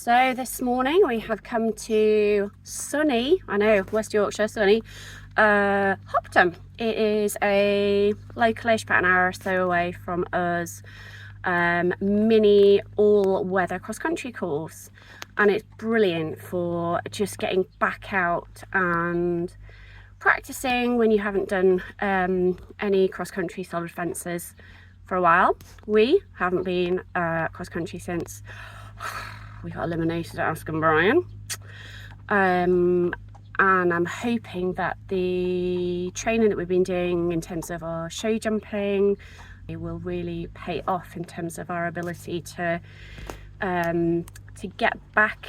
So this morning we have come to sunny, I know, West Yorkshire, sunny, Hopton. It is a localish, about an hour or so away from us, mini all-weather cross-country course, and it's brilliant for just getting back out and practicing when you haven't done any cross-country solid fences for a while. We haven't been cross-country since we got eliminated at Askham Bryan, and I'm hoping that the training that we've been doing in terms of our show jumping will really pay off in terms of our ability to get back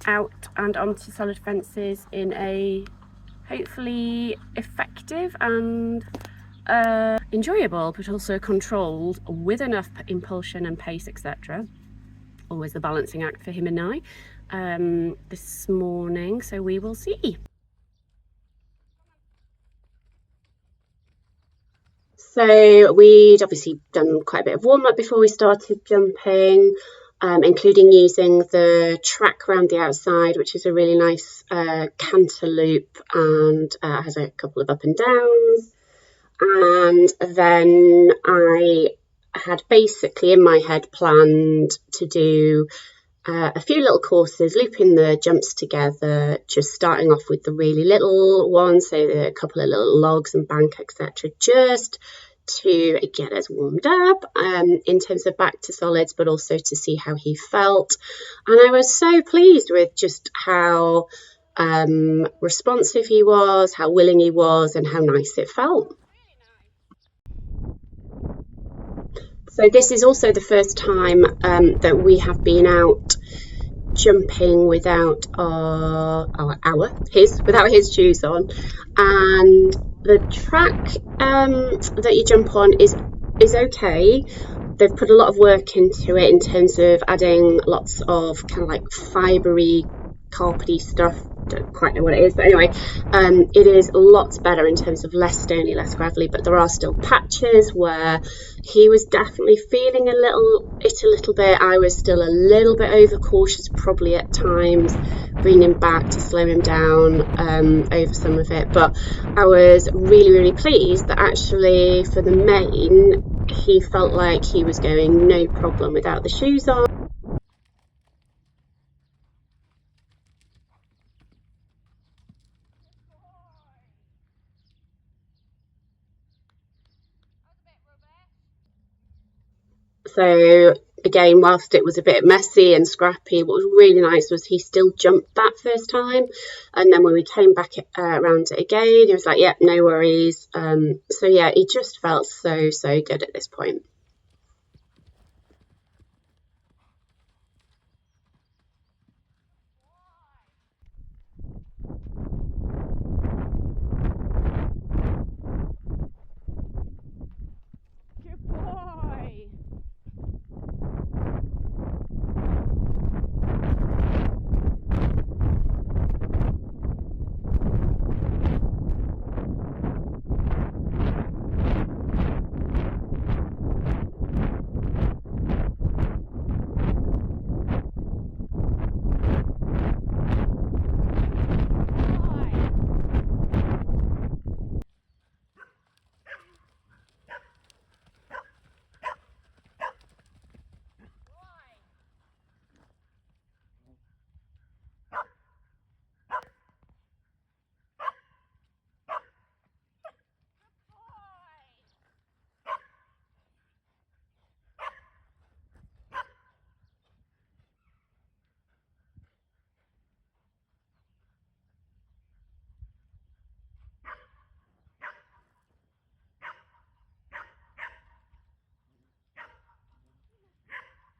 out and onto solid fences in a hopefully effective and enjoyable, but also controlled, with enough impulsion and pace, etc. Always the balancing act for him and I this morning, so we will see. So we'd obviously done quite a bit of warm-up before we started jumping, including using the track around the outside, which is a really nice canter loop and has a couple of up and downs. And then I had basically in my head planned to do a few little courses, looping the jumps together, just starting off with the really little ones, so a couple of little logs and bank, etc., just to get us warmed up in terms of back to solids, but also to see how he felt. And I was so pleased with just how responsive he was, how willing he was, and how nice it felt. So this is also the first time that we have been out jumping without without his shoes on, and the track that you jump on is okay. They've put a lot of work into it in terms of adding lots of kind of like fibery, carpety stuff. Don't quite know what it is, but anyway, it is lots better in terms of less stony, less gravelly, but there are still patches where he was definitely feeling it a little bit. I was still a little bit overcautious, probably at times, bringing him back to slow him down over some of it, but I was really, really pleased that actually for the main, he felt like he was going no problem without the shoes on. So again, whilst it was a bit messy and scrappy, what was really nice was he still jumped that first time, and then when we came back around it again, he was like, yeah, no worries. So yeah, he just felt so good at this point. Good boy.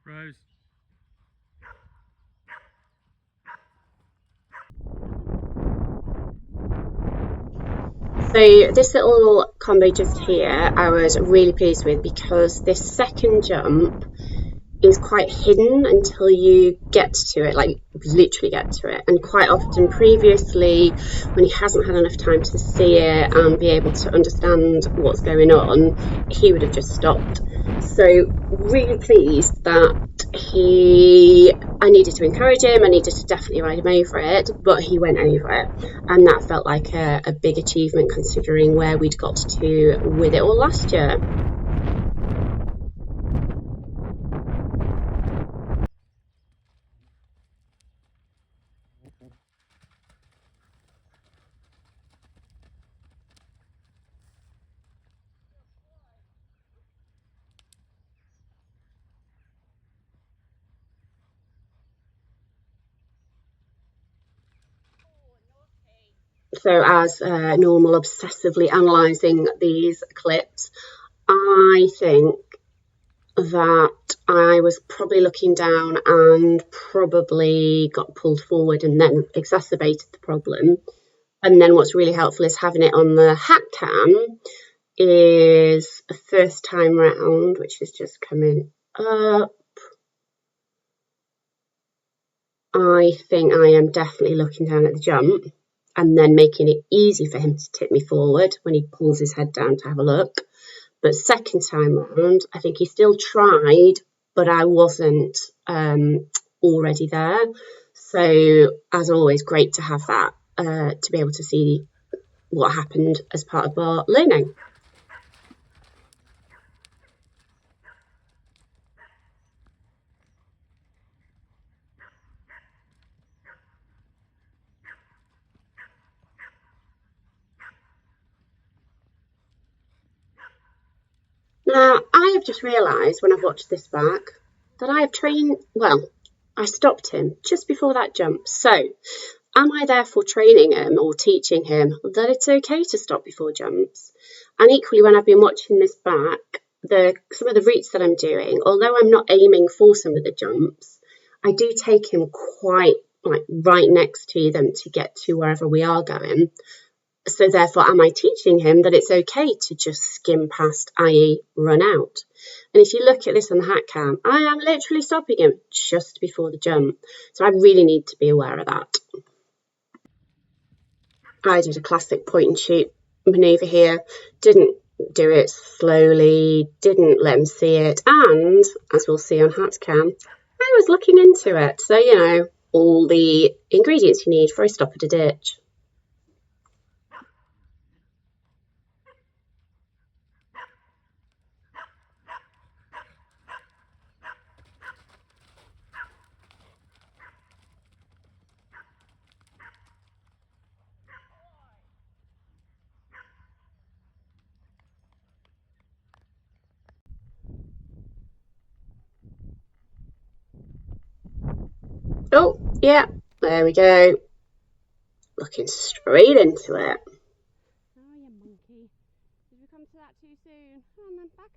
Rose. So this little combo just here, I was really pleased with, because this second jump is quite hidden until you get to it, like literally get to it. And quite often previously, when he hasn't had enough time to see it and be able to understand what's going on, he would have just stopped. So really pleased that I needed to encourage him. I needed to definitely ride him over it, but he went over it, and that felt like a big achievement considering where we'd got to with it all last year. So as normal, obsessively analysing these clips, I think that I was probably looking down and probably got pulled forward and then exacerbated the problem. And then what's really helpful is having it on the hat cam is a first time round, which is just coming up. I think I am definitely looking down at the jump and then making it easy for him to tip me forward when he pulls his head down to have a look. But second time round, I think he still tried, but I wasn't already there. So as always, great to have that to be able to see what happened as part of our learning. Now, I have just realised when I've watched this back that I have trained, well, I stopped him just before that jump. So, am I therefore training him or teaching him that it's okay to stop before jumps? And equally, when I've been watching this back, some of the routes that I'm doing, although I'm not aiming for some of the jumps, I do take him quite right next to them to get to wherever we are going. So therefore, am I teaching him that it's okay to just skim past, i.e. run out? And if you look at this on the hat cam, I am literally stopping him just before the jump. So I really need to be aware of that. I did a classic point and shoot manoeuvre here. Didn't do it slowly, didn't let him see it. And as we'll see on hat cam, I was looking into it. So, you know, all the ingredients you need for a stop at a ditch. Oh, yeah, there we go. Looking straight into it. Oh, you monkey. Did we come to that too soon? Oh, and then back.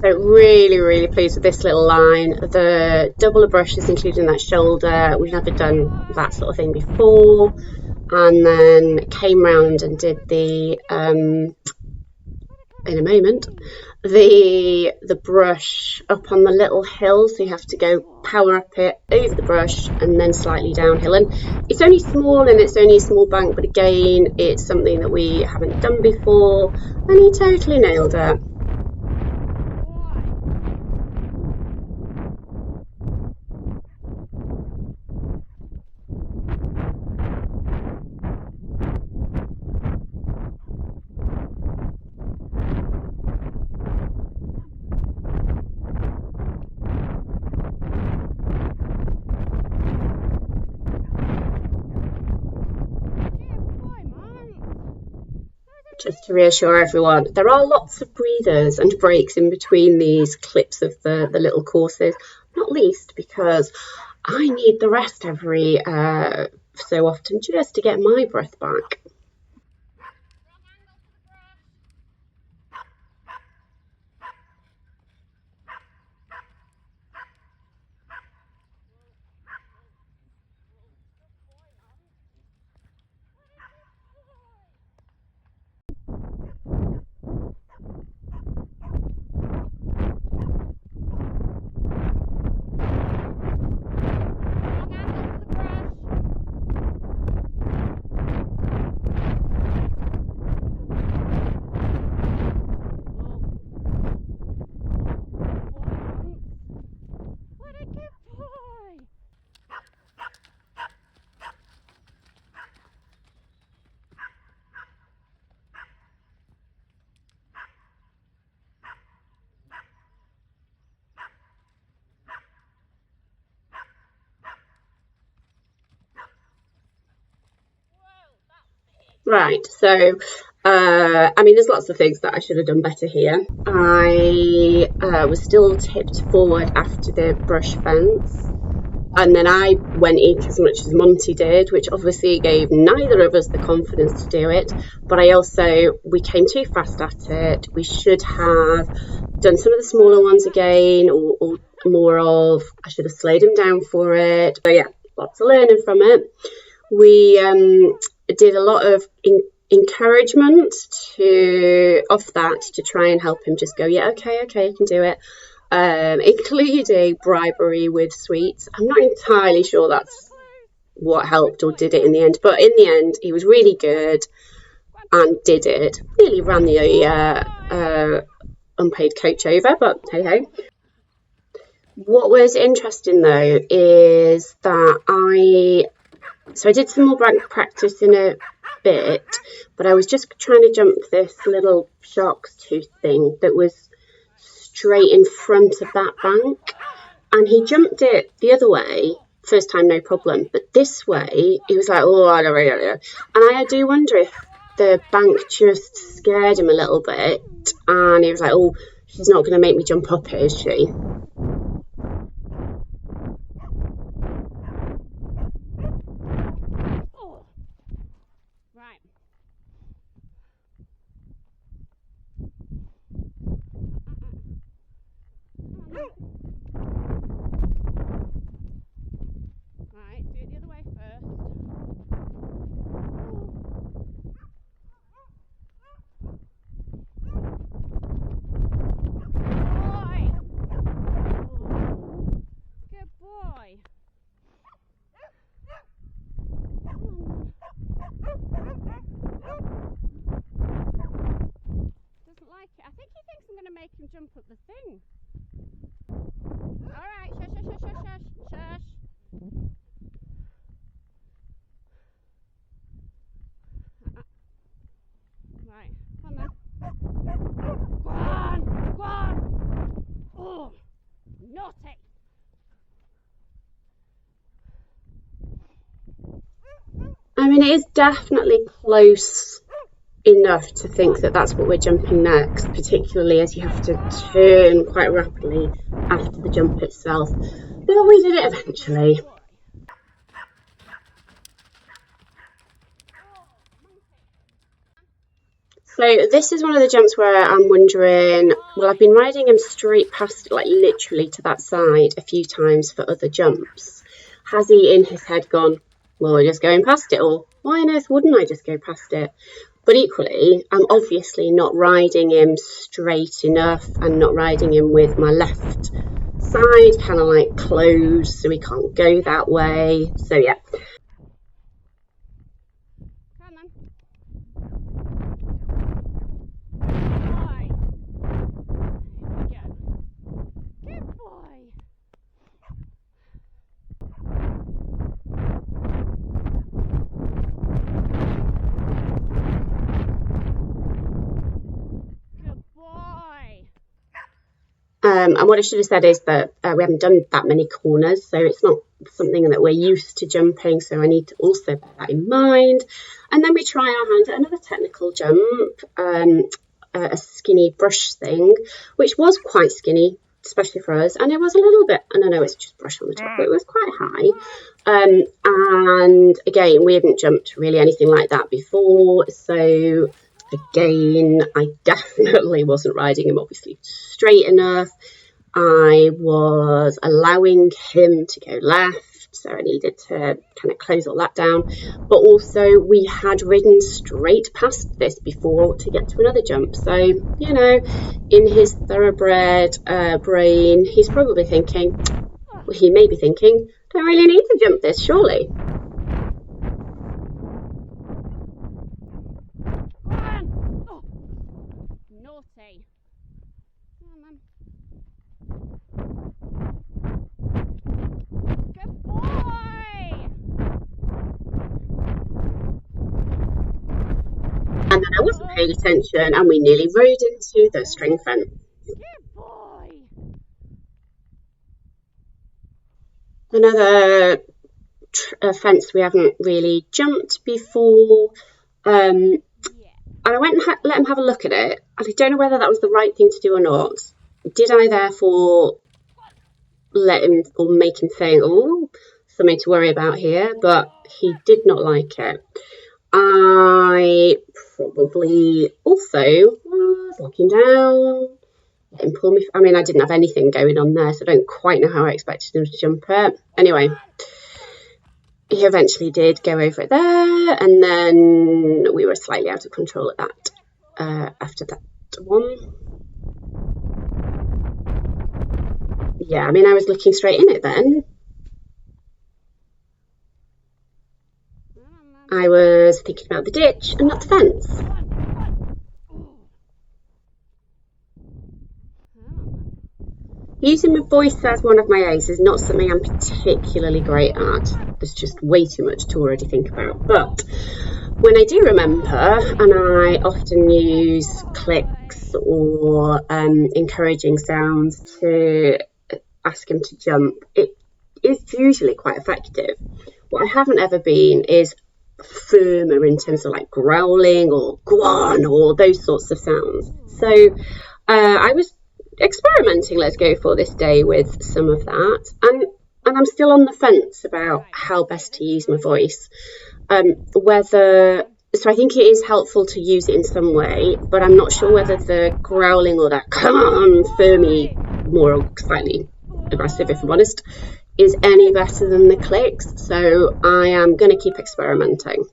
So really, really pleased with this little line. The double brushes, including that shoulder, we've never done that sort of thing before. And then came round and did the, in a moment, the brush up on the little hill, so you have to go power up it over the brush and then slightly downhill. And it's only small and it's only a small bank, but again, it's something that we haven't done before, and he totally nailed it. Just to reassure everyone, there are lots of breathers and breaks in between these clips of the little courses, not least because I need the rest every so often just to get my breath back. Right, so I mean, there's lots of things that I should have done better here. I was still tipped forward after the brush fence, and then I went in as much as Monty did, which obviously gave neither of us the confidence to do it. But we came too fast at it. We should have done some of the smaller ones again, or more of, I should have slowed him down for it. But yeah, lots of learning from it. We did a lot of encouragement off that to try and help him just go, yeah, okay, you can do it. Including bribery with sweets. I'm not entirely sure that's what helped or did it in the end, but in the end, he was really good and did it. Really ran the unpaid coach over, but hey ho. What was interesting though is that I did some more practice in a bit, but I was just trying to jump this little shark's tooth thing that was straight in front of that bank, and he jumped it the other way first time, no problem, but this way he was like, oh, I don't know. And I do wonder if the bank just scared him a little bit, and he was like, oh, she's not going to make me jump up it, is she? I think he thinks I'm going to make him jump up the thing. Alright, shush. Right, come on then. Go on. Oh, naughty. I mean, it is definitely close enough to think that that's what we're jumping next, particularly as you have to turn quite rapidly after the jump itself. But we did it eventually. So this is one of the jumps where I'm wondering, well, I've been riding him straight past, like literally to that side a few times for other jumps. Has he in his head gone, well, we're just going past it, or why on earth wouldn't I just go past it? But equally, I'm obviously not riding him straight enough and not riding him with my left side kind of like closed, so he can't go that way. So yeah. Come on. Boy. There we go. Good boy. Good boy. And what I should have said is that we haven't done that many corners, so it's not something that we're used to jumping, so I need to also bear that in mind. And then we try our hand at another technical jump, a skinny brush thing, which was quite skinny, especially for us, and it was a little bit, and I know it's just brush on the top, but it was quite high. And again, we hadn't jumped really anything like that before, so again, I definitely wasn't riding him obviously straight enough. I was allowing him to go left, so I needed to kind of close all that down. But also, we had ridden straight past this before to get to another jump. So, you know, in his thoroughbred brain, he's probably thinking, well, he may be thinking, don't really need to jump this, surely. Oh, naughty. Come on. Good boy. And then I wasn't paying attention, and we nearly rode into the string fence. Good boy. Another fence we haven't really jumped before. Yeah. And I went and let him have a look at it, and I don't know whether that was the right thing to do or not. Did I therefore let him or make him think, oh, something to worry about here? But he did not like it. I probably also was looking down, let him pull me. I mean, I didn't have anything going on there, so I don't quite know how I expected him to jump it. Anyway, he eventually did go over it there, and then we were slightly out of control at that after that one. Yeah, I mean, I was looking straight in it then. I was thinking about the ditch and not the fence. Using my voice as one of my A's is not something I'm particularly great at. There's just way too much to already think about. But when I do remember, and I often use clicks or encouraging sounds to ask him to jump, it is usually quite effective. What I haven't ever been is firmer in terms of like growling or go on or those sorts of sounds. So I was experimenting, let's go for this day, with some of that, and I'm still on the fence about how best to use my voice. So I think it is helpful to use it in some way, but I'm not sure whether the growling or that come on, firmy, more slightly aggressive, if I'm honest, is any better than the clicks. So I am going to keep experimenting.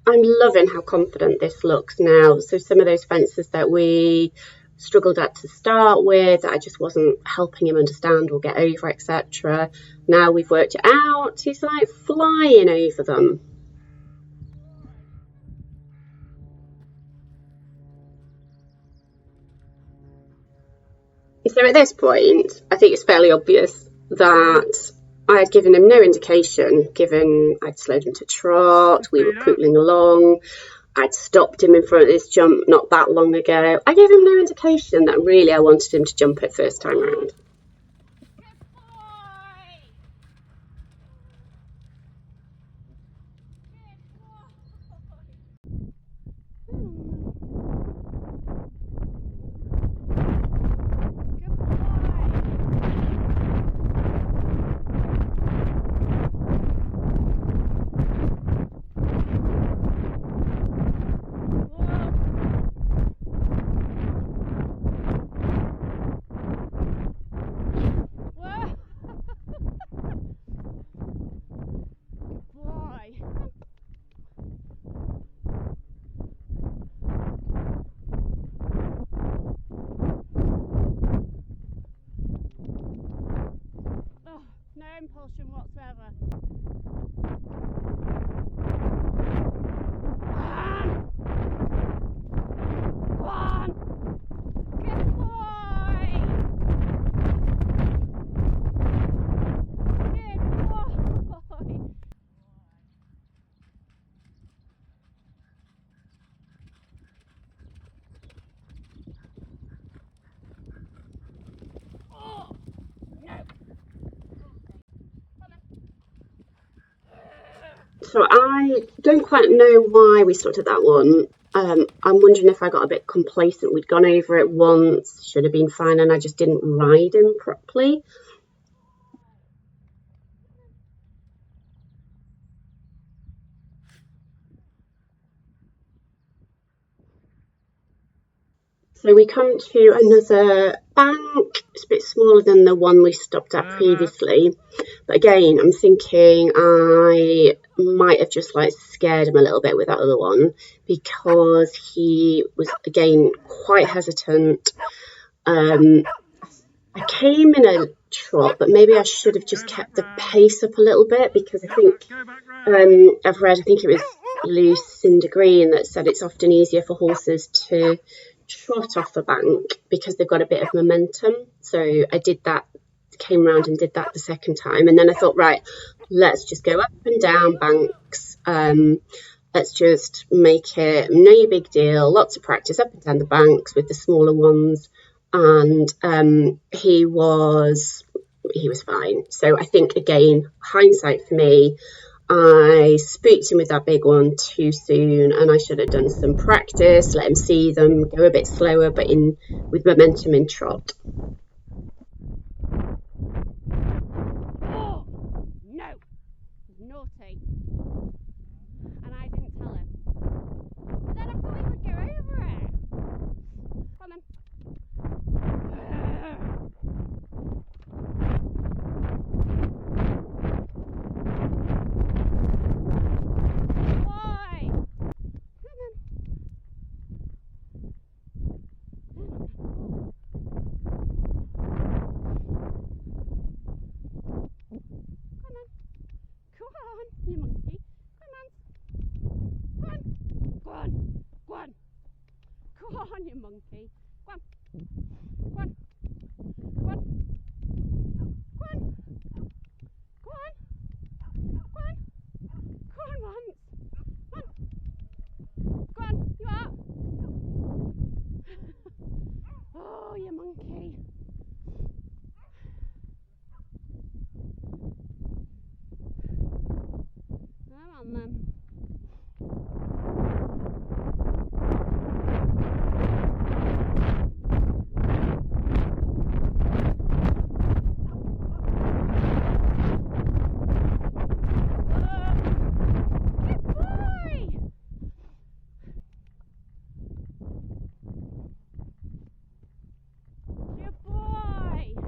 I'm loving how confident this looks now. So some of those fences that we struggled at to start with, I just wasn't helping him understand or get over, etc. Now we've worked it out, he's like flying over them. So at this point, I think it's fairly obvious that I had given him no indication, given I'd slowed him to trot, we were pootling along, I'd stopped him in front of this jump not that long ago. I gave him no indication that really I wanted him to jump it first time round. No impulsion whatsoever. Go on! Good boy! Good boy! Oh, no! So I don't quite know why we stuck to that one. I'm wondering if I got a bit complacent. We'd gone over it once, should have been fine, and I just didn't ride him properly. So we come to another bank. It's a bit smaller than the one we stopped at previously. But again, I'm thinking I might have just like scared him a little bit with that other one because he was, again, quite hesitant. I came in a trot, but maybe I should have just kept the pace up a little bit because I think I've read, I think it was Lucinda Green that said it's often easier for horses to trot off a bank because they've got a bit of momentum. So I did that, came round and did that the second time, and then I thought, right, let's just go up and down banks. Let's just make it no big deal, lots of practice up and down the banks with the smaller ones, and he was fine. So I think, again, hindsight for me, I spooked him with that big one too soon, and I should have done some practice, let him see them, go a bit slower, but in with momentum in trot. Oh, no! Naughty. And I didn't tell him. But then I thought he would go over it. Come on then. Why? Come on. Come on, you monkey. Come on. Go on. Go on. Go on. Go on, you monkey. Go on. Go on. Go on. Go on. Go on. Go on. Go on once. Go on. Go on. You are. Oh, you monkey. Come on then. Good boy! Good boy!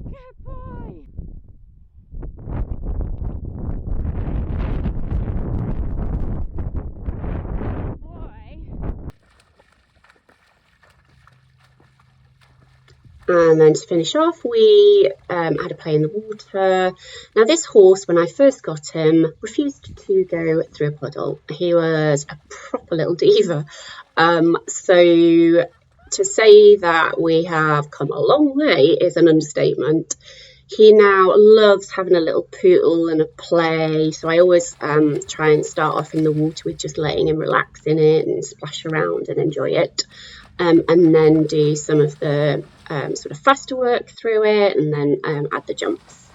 Good boy! And then to finish off, we had a play in the water. Now, this horse, when I first got him, refused to go through a puddle. He was a proper little diva. So to say that we have come a long way is an understatement. He now loves having a little poodle and a play, so I always try and start off in the water with just letting him relax in it and splash around and enjoy it, and then do some of the sort of faster work through it, and then add the jumps.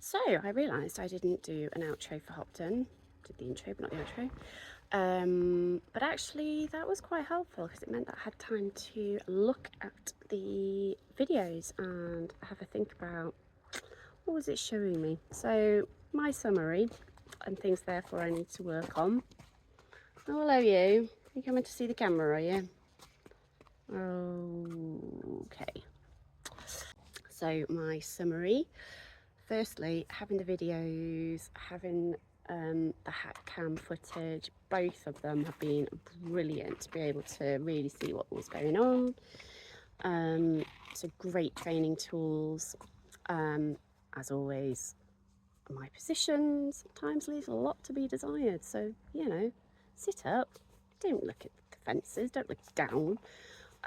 So I realised I didn't do an outro for Hopton. Did the intro but not the outro. But actually that was quite helpful because it meant that I had time to look at the videos and have a think about what was it showing me. So my summary and things therefore I need to work on. Oh, hello you. You coming to see the camera, are you? Okay. So my summary. Firstly, having the videos, having the hat cam footage, both of them have been brilliant to be able to really see what was going on. So great training tools. As always, my position sometimes leaves a lot to be desired. So, you know, sit up, don't look at the fences, don't look down.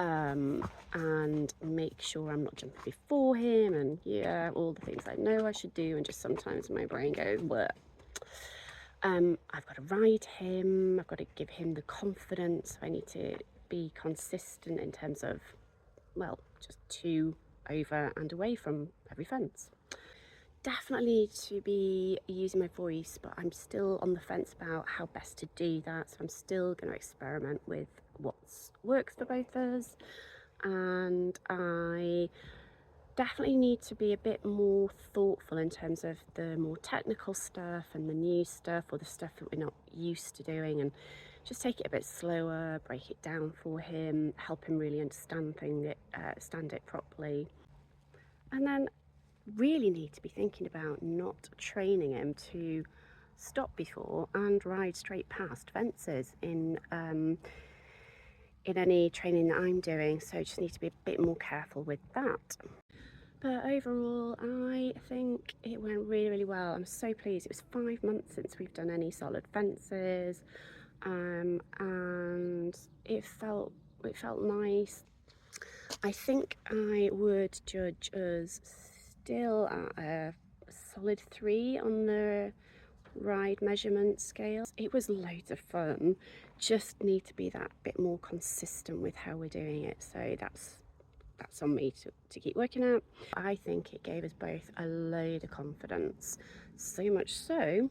And make sure I'm not jumping before him, and yeah, all the things I know I should do, and just sometimes my brain goes bleh. I've got to ride him, I've got to give him the confidence. I need to be consistent in terms of, well, just 2 over and away from every fence. Definitely to be using my voice, but I'm still on the fence about how best to do that, so I'm still going to experiment with what works for both of us. And I definitely need to be a bit more thoughtful in terms of the more technical stuff and the new stuff, or the stuff that we're not used to doing, and just take it a bit slower, break it down for him, help him really understand it properly. And then really need to be thinking about not training him to stop before and ride straight past fences in any training that I'm doing, so just need to be a bit more careful with that. But overall, I think it went really, really well. I'm so pleased. It was 5 months since we've done any solid fences, and it felt nice. I think I would judge us still at a solid 3 on the ride measurement scale. It was loads of fun, just need to be that bit more consistent with how we're doing it, so that's on me to keep working at. I think it gave us both a load of confidence, so much so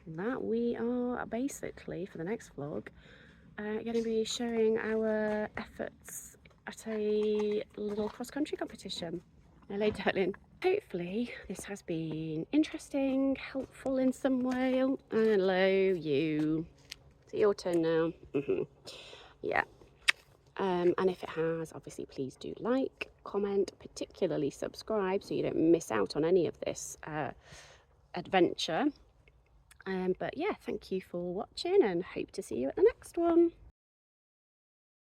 that we are basically, for the next vlog, going to be showing our efforts at a little cross-country competition. Hello darling. Hopefully this has been interesting, helpful in some way. Oh, hello you. Is it your turn now? Yeah. And if it has, obviously please do like, comment, particularly subscribe so you don't miss out on any of this adventure. But yeah, thank you for watching and hope to see you at the next one.